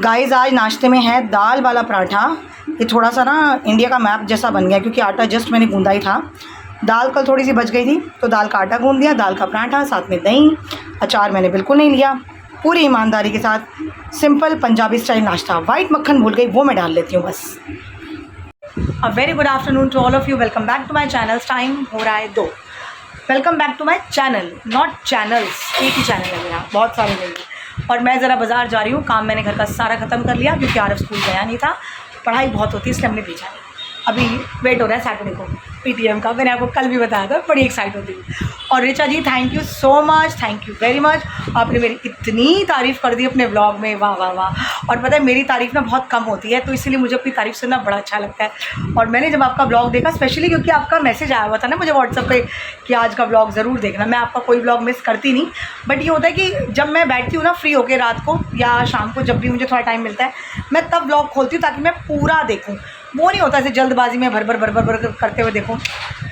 Guys आज नाश्ते में है दाल वाला पराठा। ये थोड़ा सा ना इंडिया का मैप जैसा बन गया क्योंकि आटा जस्ट मैंने गूंदा ही था। दाल कल थोड़ी सी बच गई थी तो दाल का आटा गूंद दिया, दाल का पराठा, साथ में दही, अचार मैंने बिल्कुल नहीं लिया। पूरी ईमानदारी के साथ सिंपल पंजाबी स्टाइल नाश्ता। वाइट मक्खन भूल गई, वो मैं डाल लेती हूँ बस। A very good afternoon to all of you. Welcome back to my channel. Time हो रहा है 2। Welcome back to my channel, not channels. एक ही चैनल है मेरा, बहुत सारे नहीं। और मैं ज़रा बाज़ार जा रही हूँ, काम मैंने घर का सारा ख़त्म कर लिया क्योंकि आरव स्कूल गया नहीं था। पढ़ाई बहुत होती है इसलिए हमने भेजा नहीं। अभी वेट हो रहा है सैटरडे को पीटीएम का, मैंने आपको कल भी बताया था, बड़ी एक्साइट होती हूँ। और Richa ji thank you so much, thank you very much. आपने मेरी इतनी तारीफ़ कर दी अपने व्लॉग में, वाह वाह वाह। और पता है मेरी तारीफ़ ना बहुत कम होती है तो इसीलिए मुझे अपनी तारीफ़ सुनना बड़ा अच्छा लगता है। और मैंने जब आपका व्लॉग देखा, स्पेशली क्योंकि आपका मैसेज आया हुआ था ना मुझे व्हाट्सएप पे कि आज का व्लॉग ज़रूर देखना, मैं आपका कोई व्लॉग मिस करती नहीं। बट ये होता है कि जब मैं बैठती हूँ ना फ्री होकर रात को या शाम को, जब भी मुझे थोड़ा टाइम मिलता है, मैं तब व्लॉग खोलती हूँ ताकि मैं पूरा देखूँ। वो नहीं होता ऐसे जल्दबाजी में भर भर करते हुए देखो।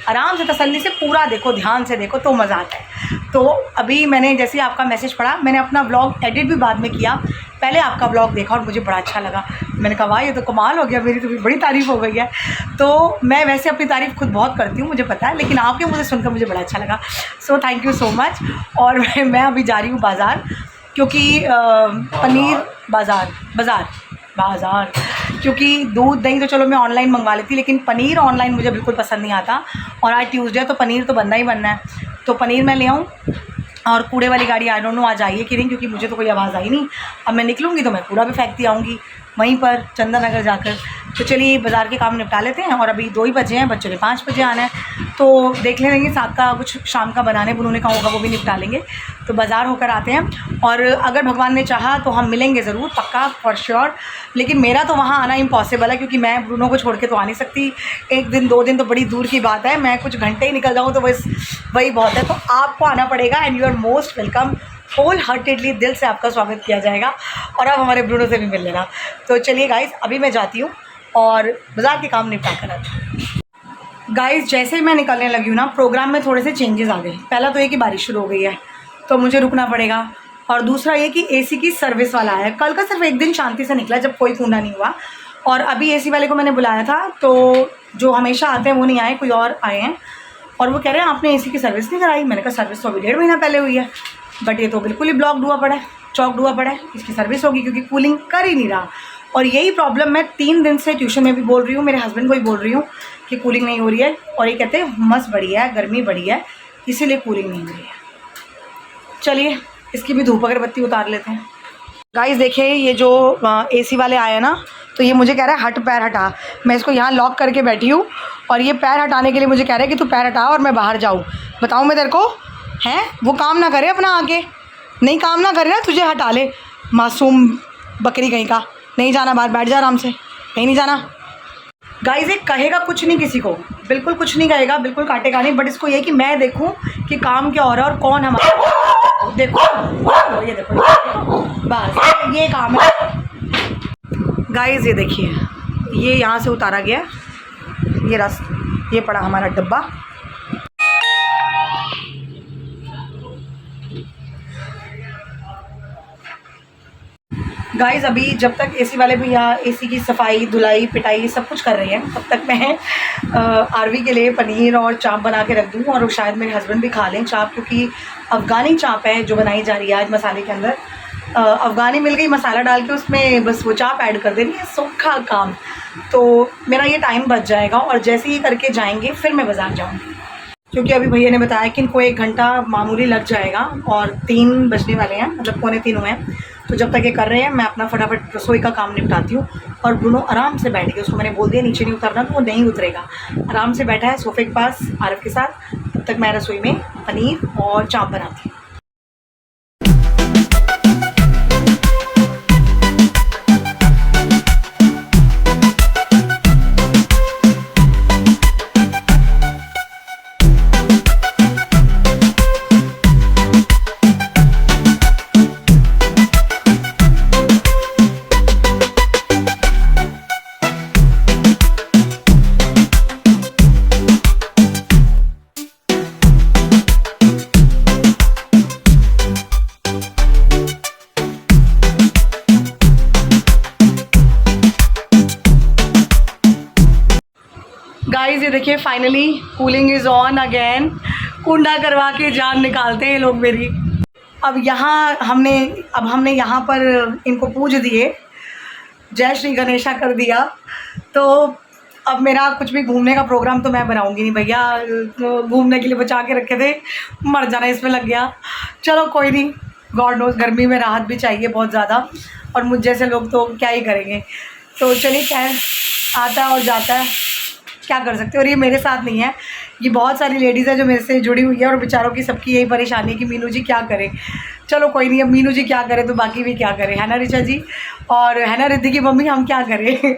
आराम से तसल्ली से पूरा देखो, ध्यान से देखो तो मज़ा आता है। तो अभी मैंने जैसे ही आपका मैसेज पढ़ा, मैंने अपना व्लॉग एडिट भी बाद में किया, पहले आपका व्लॉग देखा और मुझे बड़ा अच्छा लगा। मैंने कहा वाह ये तो कमाल हो गया, मेरी तो बड़ी तारीफ़ हो गई है। तो मैं वैसे अपनी तारीफ़ खुद बहुत करती हूँ, मुझे पता है, लेकिन आपके मुझे सुनकर मुझे बड़ा अच्छा लगा। So thank you so much. और मैं अभी जा रही हूँ बाज़ार क्योंकि पनीर बाज़ार क्योंकि दूध दही तो चलो मैं ऑनलाइन मंगवा लेती, लेकिन पनीर ऑनलाइन मुझे बिल्कुल पसंद नहीं आता। और आज ट्यूसडे तो पनीर तो बनना ही बनना है, तो पनीर मैं ले आऊँ। और कूड़े वाली गाड़ी आई डोंट नो आज आई है कि नहीं, क्योंकि मुझे तो कोई आवाज़ आई नहीं। अब मैं निकलूँगी तो मैं कूड़ा भी फेंकती आऊँगी वहीं पर चंदन नगर जाकर। तो चलिए बाज़ार के काम निपटा लेते हैं। और अभी 2 ही बजे हैं, बच्चों ने 5 बजे आना है, तो देख लेंगे साथ का कुछ शाम का बनाने बुनने का होगा, वो भी निपटा लेंगे। तो बाज़ार होकर आते हैं और अगर भगवान ने चाहा तो हम मिलेंगे ज़रूर, पक्का फॉर श्योर। लेकिन मेरा तो वहाँ आना इम्पॉसिबल है क्योंकि मैं ब्रूनो को छोड़ के तो आ नहीं सकती। 1 दिन 2 दिन तो बड़ी दूर की बात है, मैं कुछ घंटे ही निकल जाऊँ तो बस वही बहुत है। तो आपको आना पड़ेगा and you are most welcome. Whole heartedly दिल से आपका स्वागत किया जाएगा। और अब हमारे ब्रूनो से भी मिल लेना। तो चलिए गाइज़ अभी मैं जाती हूँ और बाज़ार के काम निपटा कर आती हूँ। गाइज़ जैसे ही मैं निकलने लगी हूँ ना, प्रोग्राम में थोड़े से चेंजेस आ गए। पहला तो ये कि बारिश शुरू हो गई है तो मुझे रुकना पड़ेगा, और दूसरा ये कि एसी की सर्विस वाला है। कल का सिर्फ 1 दिन शांति से निकला जब कोई कूड़ा नहीं हुआ। और अभी एसी वाले को मैंने बुलाया था, तो जो हमेशा आते हैं वो नहीं आए, कोई और आए हैं। और वो कह रहे हैं आपने एसी की सर्विस नहीं कराई। मैंने कहा सर्विस तो अभी 1.5 महीना पहले हुई है, बट ये तो बिल्कुल ही ब्लॉक हुआ पड़ा है, चौक हुआ पड़ा है, इसकी सर्विस होगी क्योंकि कूलिंग कर ही नहीं रहा। और यही प्रॉब्लम मैं 3 दिन से ट्यूशन में भी बोल रही हूँ, मेरे हस्बैंड को भी बोल रही हूँ कि कूलिंग नहीं हो रही है। और ये कहते हैं हुमस बढ़ी है, गर्मी बढ़ी है, इसीलिए कूलिंग नहीं हो रही है। चलिए इसकी भी धूप अगरबत्ती उतार लेते हैं। गाइस देखिए ये जो एसी वाले आए हैं ना, तो ये मुझे कह रहा है हट पैर हटा। मैं इसको यहाँ लॉक करके बैठी हूँ और ये पैर हटाने के लिए मुझे कह रहा है कि तू पैर हटा और मैं बाहर जाऊँ। बताऊँ मैं तेरे को, हैं वो काम ना करे अपना, आगे नहीं काम ना करे ना, तुझे हटा ले मासूम बकरी कहीं का। नहीं जाना बाहर, बैठ जा आराम से, कहीं नहीं जाना। गाइस ये कहेगा कुछ नहीं, किसी को बिल्कुल कुछ नहीं कहेगा, बिल्कुल काटेगा नहीं, बट इसको ये कि मैं देखूं कि काम क्या हो रहा है और कौन हमारा। देखो ये देखो, बस ये काम है। गाइस ये देखिए ये यहाँ से उतारा गया, ये पड़ा हमारा डब्बा। गाइज़ अभी जब तक एसी वाले भी यहाँ एसी की सफाई धुलाई पिटाई सब कुछ कर रही हैं, तब तक मैं आरवी के लिए पनीर और चाप बना के रख दूँ। और शायद मेरे हस्बैंड भी खा लें चाप, क्योंकि अफ़गानी चाप है जो बनाई जा रही है आज मसाले के अंदर। अफ़गानी मिल गई, मसाला डाल के उसमें बस वो चाप ऐड कर देनी है, सूखा काम। तो मेरा ये टाइम बच जाएगा और जैसे ही करके जाएंगे फिर मैं बाज़ार जाऊँगी, क्योंकि अभी भैया ने बताया कि इनको 1 घंटा मामूली लग जाएगा और 3 बजने वाले हैं, मतलब 2:45 हुए हैं। तो जब तक ये कर रहे हैं मैं अपना फटाफट रसोई का काम निपटाती हूँ। और ब्रूनो आराम से बैठ गया, उसको मैंने बोल दिया नीचे नहीं उतरना, तो वो नहीं उतरेगा, आराम से बैठा है सोफे के पास आरव के साथ। तब तक मैं रसोई में पनीर और चाप बनाती हूँ। गाइस ये देखिए finally cooling is on again. कुंडा करवा के जान निकालते हैं ये लोग मेरी। अब हमने यहाँ पर इनको पूज दिए, जय श्री गणेशा कर दिया। तो अब मेरा कुछ भी घूमने का प्रोग्राम तो मैं बनाऊंगी नहीं भैया, तो घूमने के लिए बचा के रखे थे, मर जाना इसमें लग गया। चलो कोई नहीं, गॉड नोज गर्मी में राहत भी चाहिए बहुत ज़्यादा, और मुझ जैसे लोग तो क्या ही करेंगे। तो चलिए खैर, आता है और जाता है, क्या कर सकते हो। और ये मेरे साथ नहीं है, ये बहुत सारी लेडीज़ है जो मेरे से जुड़ी हुई है, और बेचारों की सबकी यही परेशानी कि मीनू जी क्या करे। चलो कोई नहीं, अब मीनू जी क्या करे तो बाकी भी क्या करें, है ना ऋचा जी, और है ना रिद्धि की मम्मी, हम क्या करें।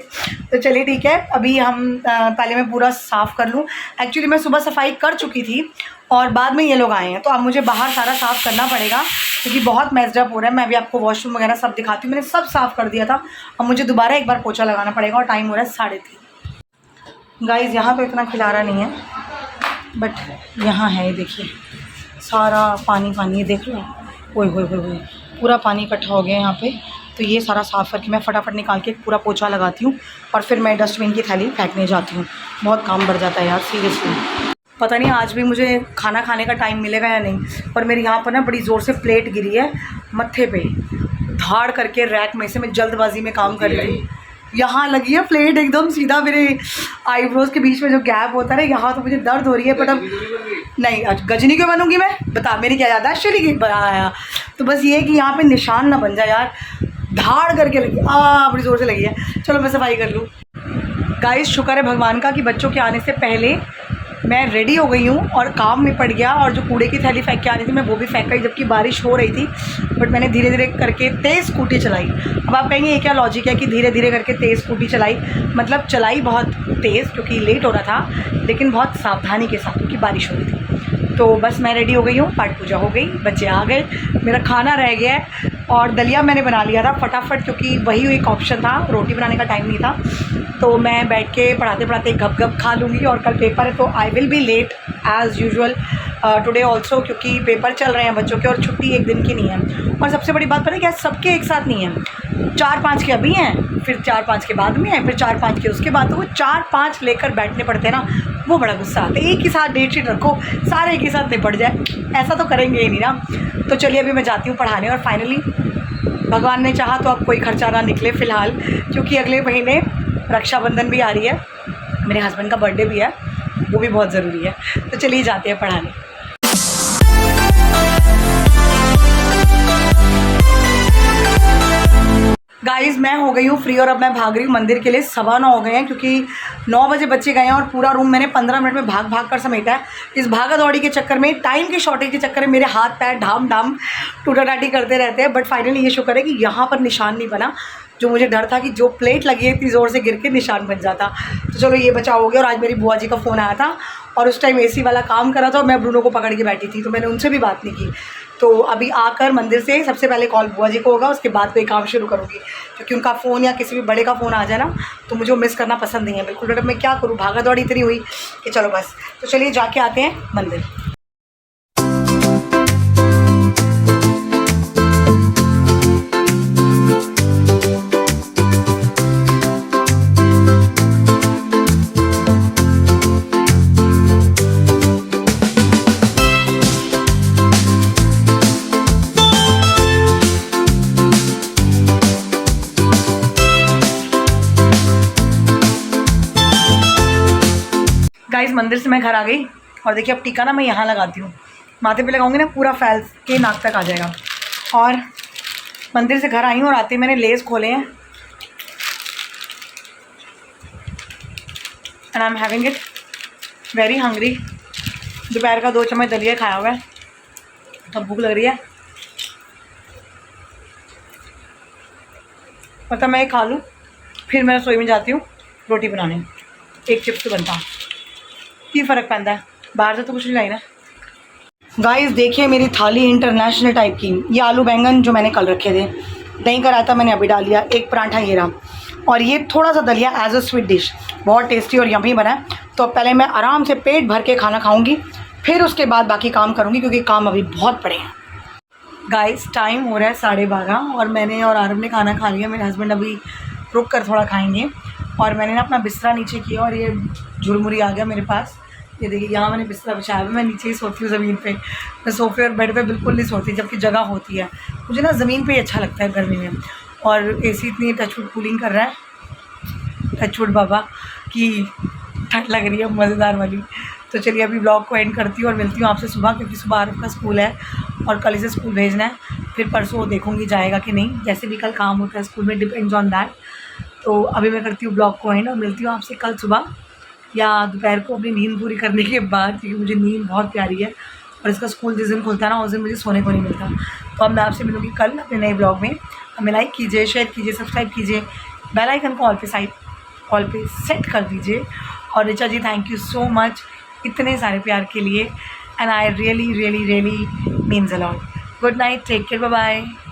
तो चलिए ठीक है, अभी हम पहले मैं पूरा साफ़ कर लूँ। एक्चुअली मैं सुबह सफाई कर चुकी थी और बाद में ये लोग आए हैं, तो अब मुझे बाहर सारा साफ़ करना पड़ेगा क्योंकि बहुत मैस्ड अप हो रहा है। मैं अभी आपको वॉशरूम वगैरह सब दिखाती हूँ, मैंने सब साफ़ कर दिया था, अब मुझे दोबारा एक बार पोछा लगाना पड़ेगा, और टाइम हो रहा है 3:30। गाइज़ यहाँ तो इतना खिलारा नहीं है, बट यहाँ है, देखिए सारा पानी पानी है, देख लो, ओए होए होए होए, पूरा पानी इकट्ठा हो गया यहाँ पे। तो ये सारा साफ़ करके मैं फटाफट निकाल के पूरा पोछा लगाती हूँ, और फिर मैं डस्टबिन की थैली फेंकने जाती हूँ। बहुत काम बढ़ जाता है यार सीरियसली। पता नहीं आज भी मुझे खाना खाने का टाइम मिलेगा या नहीं, पर मेरे यहाँ पर ना बड़ी ज़ोर से प्लेट गिरी है मत्थे पे, धाड़ करके रैक में से। मैं जल्दबाजी में काम कर रही हूँ, यहाँ लगी है प्लेट एकदम सीधा मेरे आईब्रोज के बीच में जो गैप होता है ना, यहाँ तो मुझे दर्द हो रही है। बट अब नहीं, आज गजनी क्यों बनूंगी मैं, बता, मेरी क्या याद है, चली गई बनाया। तो बस ये है कि यहाँ पे निशान ना बन जाए यार, धाड़ करके लगी, बड़ी ज़ोर से लगी है। चलो मैं सफाई कर लूँ। गाइस शुक्र है भगवान का कि बच्चों के आने से पहले मैं रेडी हो गई हूँ और काम में पड़ गया, और जो कूड़े की थैली फेंक के आ रही थी मैं वो भी फेंक गई, जबकि बारिश हो रही थी। बट मैंने धीरे धीरे करके तेज़ स्कूटी चलाई। अब आप कहेंगे ये क्या लॉजिक है कि धीरे धीरे करके तेज़ स्कूटी चलाई, मतलब चलाई बहुत तेज़ क्योंकि लेट हो रहा था, लेकिन बहुत सावधानी के साथ क्योंकि बारिश हो रही थी। तो बस मैं रेडी हो गई हूँ, पाठ पूजा हो गई, बच्चे आ गए, मेरा खाना रह गया है, और दलिया मैंने बना लिया था फटाफट क्योंकि वही एक ऑप्शन था, रोटी बनाने का टाइम नहीं था। तो मैं बैठ के पढ़ाते पढ़ाते गप गप खा लूँगी, और कल पेपर है तो I will be late as usual today also, क्योंकि पेपर चल रहे हैं बच्चों के और छुट्टी एक दिन की नहीं है। और सबसे बड़ी बात पता है क्या, सबके एक साथ नहीं है, 4-5 के अभी हैं, फिर 4-5 के बाद में हैं, फिर 4-5 के उसके बाद। तो वो 4-5 लेकर बैठने पड़ते हैं ना, वो बड़ा गुस्सा आता है। एक ही साथ डेट शीट रखो, सारे एक ही साथ निपट जाए, ऐसा तो करेंगे ही नहीं ना। तो चलिए अभी मैं जाती हूँ पढ़ाने, और फाइनली भगवान ने चाहा तो अब कोई खर्चा ना निकले फ़िलहाल, क्योंकि अगले महीने रक्षाबंधन भी आ रही है, मेरे हस्बैंड का बर्थडे भी है, वो भी बहुत ज़रूरी है। तो चलिए जाते हैं पढ़ाने। गाइज़ मैं हो गई हूँ फ्री, और अब मैं भाग रही हूँ मंदिर के लिए। 9:15 हो गए हैं क्योंकि 9 बजे बच्चे गए हैं, और पूरा रूम मैंने 15 मिनट में भाग भाग कर समेटा है। इस भागा दौड़ी के चक्कर में, टाइम के शॉर्टेज के चक्कर में मेरे हाथ पैर ढाम ढाम टूटा-टाटी करते रहते हैं। बट फाइनली ये शुक्र है कि यहाँ पर निशान नहीं बना, जो मुझे डर था कि जो प्लेट लगी है इतनी ज़ोर से गिर के निशान बन जाता। तो चलो ये बचाव हो गया। और आज मेरी बुआ जी का फ़ोन आया था, और उस टाइम AC वाला काम कर रहा था, और मैं ब्रूनो को पकड़ के बैठी थी, तो मैंने उनसे भी बात नहीं की। तो अभी आकर मंदिर से सबसे पहले कॉल बुआ जी को होगा, उसके बाद कोई काम शुरू करूँगी, क्योंकि उनका फ़ोन या किसी भी बड़े का फ़ोन आ जाए ना तो मुझे वो मिस करना पसंद नहीं है बिल्कुल। बट मैं क्या करूँ, भागा दौड़ी इतनी हुई कि चलो बस। तो चलिए जाके आते हैं मंदिर। गाइस मंदिर से मैं घर आ गई, और देखिए अब टीका ना मैं यहाँ लगाती हूँ, माथे पे लगाऊंगी ना पूरा फैल के नाक तक आ जाएगा। और मंदिर से घर आई हूँ, और आते मैंने लेस खोले हैं, and I am having it very hungry. दोपहर का 2 चम्मच दलिया खाया हुआ है, तब भूख लग रही है, मतलब मैं खा लूँ फिर मैं रसोई में जाती हूँ रोटी बनाने। एक चिप्स तो बनता की फ़र्क पैंदा है, बाहर से तो कुछ नहीं लाई ना। गाइस देखिए मेरी थाली इंटरनेशनल टाइप की। ये आलू बैंगन जो मैंने कल रखे थे, दही का रायता मैंने अभी डाल दिया, एक पराठा ये रहा, और ये थोड़ा सा दलिया एज अ स्वीट डिश, बहुत टेस्टी और यम्मी बना है। तो पहले मैं आराम से पेट भर के खाना खाऊंगी, फिर उसके बाद बाकी काम करूंगी, क्योंकि काम अभी बहुत पड़े हैं। गाइस टाइम हो रहा है 12:30, और मैंने और आरव ने खाना खा लिया। मेरे हस्बैंड अभी रुक कर थोड़ा खाएंगे, और मैंने ना अपना बिस्तरा नीचे किया और ये झुरमुरी आ गया मेरे पास। ये देखिए यहाँ मैंने बिस्तरा बिछाया हुआ, मैं नीचे ही सोती हूँ ज़मीन पे। मैं सोफ़े और बेड पे बिल्कुल नहीं सोती, जबकि जगह होती है। मुझे ना ज़मीन पे ही अच्छा लगता है गर्मी में। और एसी इतनी टचवुड कूलिंग कर रहा है, टचवुड बाबा की ठंड लग रही है मज़ेदार वाली। तो चलिए अभी ब्लॉग को एंड करती हूँ और मिलती हूँ आपसे सुबह, क्योंकि सुबह आरव का स्कूल है और कल इसे स्कूल भेजना है। फिर परसों देखूँगी जाएगा कि नहीं, जैसे भी कल काम होता है स्कूल में, डिपेंड्स ऑन दैट। तो अभी मैं करती हूँ ब्लॉग को एंड और मिलती हूँ आपसे कल सुबह या दोपहर को अपनी नींद पूरी करने के बाद, क्योंकि मुझे नींद बहुत प्यारी है और इसका स्कूल जिस दिन खुलता है ना उस दिन मुझे सोने को नहीं मिलता। तो अब मैं आपसे मिलूँगी कल अपने नए ब्लॉग में। हमें लाइक कीजिए, शेयर कीजिए, सब्सक्राइब कीजिए, बेल आइकन को ऑल पे सेट कर दीजिए। और Richa ji thank you so much इतने सारे प्यार के लिए, and I really means a lot. Good night, take care, bye bye.